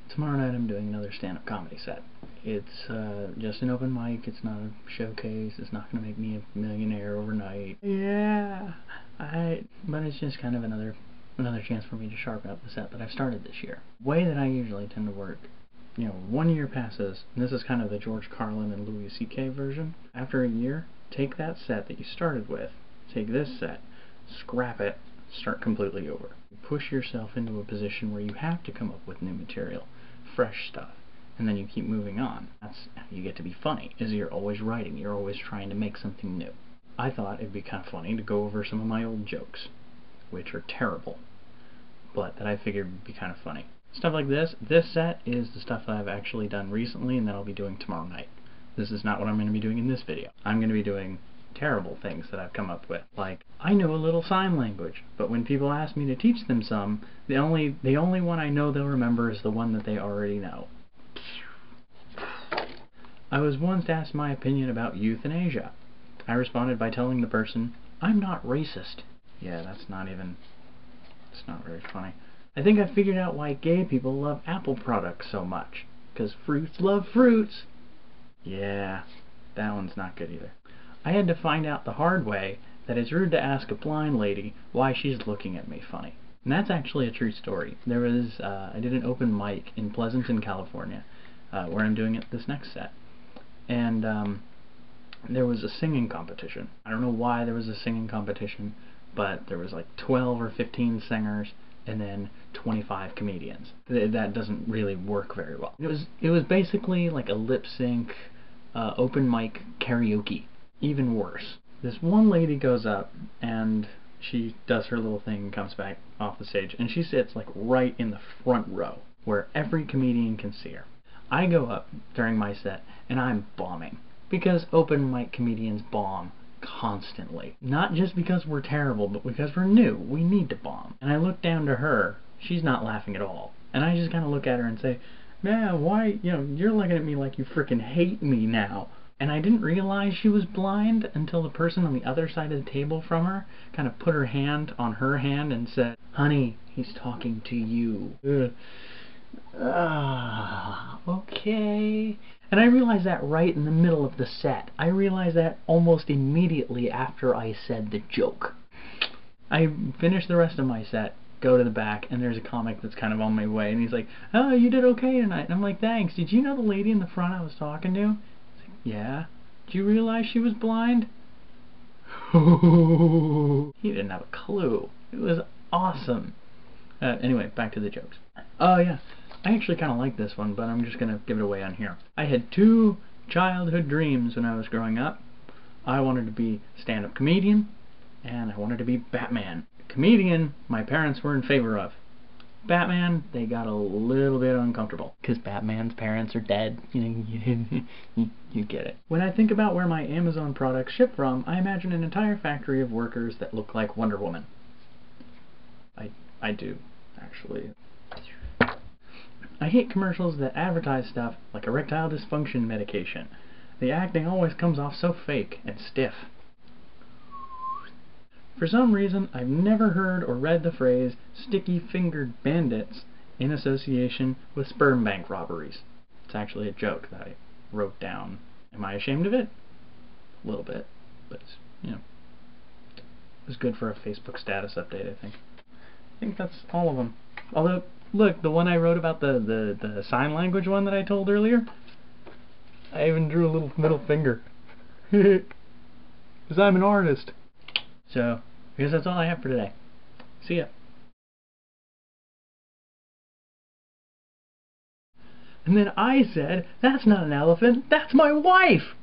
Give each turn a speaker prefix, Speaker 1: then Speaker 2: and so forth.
Speaker 1: Tomorrow night I'm doing another stand-up comedy set. It's just an open mic, it's not a showcase, it's not going to make me a millionaire overnight. Yeah, but it's just kind of another chance for me to sharpen up the set that I've started this year. The way that I usually tend to work, 1 year passes, and this is kind of the George Carlin and Louis C.K. version. After a year, take that set that you started with, take this set, scrap it, start completely over. You push yourself into a position where you have to come up with new material, fresh stuff, and then you keep moving on. That's how you get to be funny, is you're always writing, you're always trying to make something new. I thought it'd be kind of funny to go over some of my old jokes, which are terrible, but that I figured would be kind of funny. Stuff like this set is the stuff that I've actually done recently and that I'll be doing tomorrow night. This is not what I'm going to be doing in this video. I'm going to be doing terrible things that I've come up with. Like, I know a little sign language, but when people ask me to teach them some, the only one I know they'll remember is the one that they already know. I was once asked my opinion about euthanasia. I responded by telling the person, "I'm not racist." Yeah, it's not very funny. I think I figured out why gay people love Apple products so much. 'Cause fruits love fruits. Yeah, that one's not good either. I had to find out the hard way that it's rude to ask a blind lady why she's looking at me funny. And that's actually a true story. There was, I did an open mic in Pleasanton, California, where I'm doing this next set. And there was a singing competition. I don't know why there was a singing competition, but there was like 12 or 15 singers and then 25 comedians. That doesn't really work very well. It was basically like a lip sync open mic karaoke. Even worse. This one lady goes up and she does her little thing and comes back off the stage, and she sits like right in the front row where every comedian can see her. I go up during my set and I'm bombing, because open mic comedians bomb constantly. Not just because we're terrible, but because we're new. We need to bomb. And I look down to her. She's not laughing at all. And I just kind of look at her and say, "Man, why, you're looking at me like you freaking hate me now." And I didn't realize she was blind until the person on the other side of the table from her kind of put her hand on her hand and said, "Honey, he's talking to you." Okay. And I realized that right in the middle of the set. I realized that almost immediately after I said the joke. I finished the rest of my set, go to the back, and there's a comic that's kind of on my way, and he's like, "Oh, you did okay tonight." And I'm like, "Thanks. Did you know the lady in the front I was talking to?" He's like, "Yeah." "Did you realize she was blind?" He didn't have a clue. It was awesome. Anyway, back to the jokes. Oh yeah, I actually kind of like this one, but I'm just going to give it away on here. I had 2 childhood dreams when I was growing up. I wanted to be a stand-up comedian, and I wanted to be Batman. Comedian, my parents were in favor of. Batman, they got a little bit uncomfortable, because Batman's parents are dead. You get it. When I think about where my Amazon products ship from, I imagine an entire factory of workers that look like Wonder Woman. I do, actually. I hate commercials that advertise stuff like erectile dysfunction medication. The acting always comes off so fake and stiff. For some reason, I've never heard or read the phrase sticky-fingered bandits in association with sperm bank robberies. It's actually a joke that I wrote down. Am I ashamed of it? A little bit, but it was good for a Facebook status update, I think. I think that's all of them. Although, look, the one I wrote about the sign language one that I told earlier, I even drew a little middle finger. Because I'm an artist. So, I guess that's all I have for today. See ya. And then I said, "That's not an elephant, that's my wife!"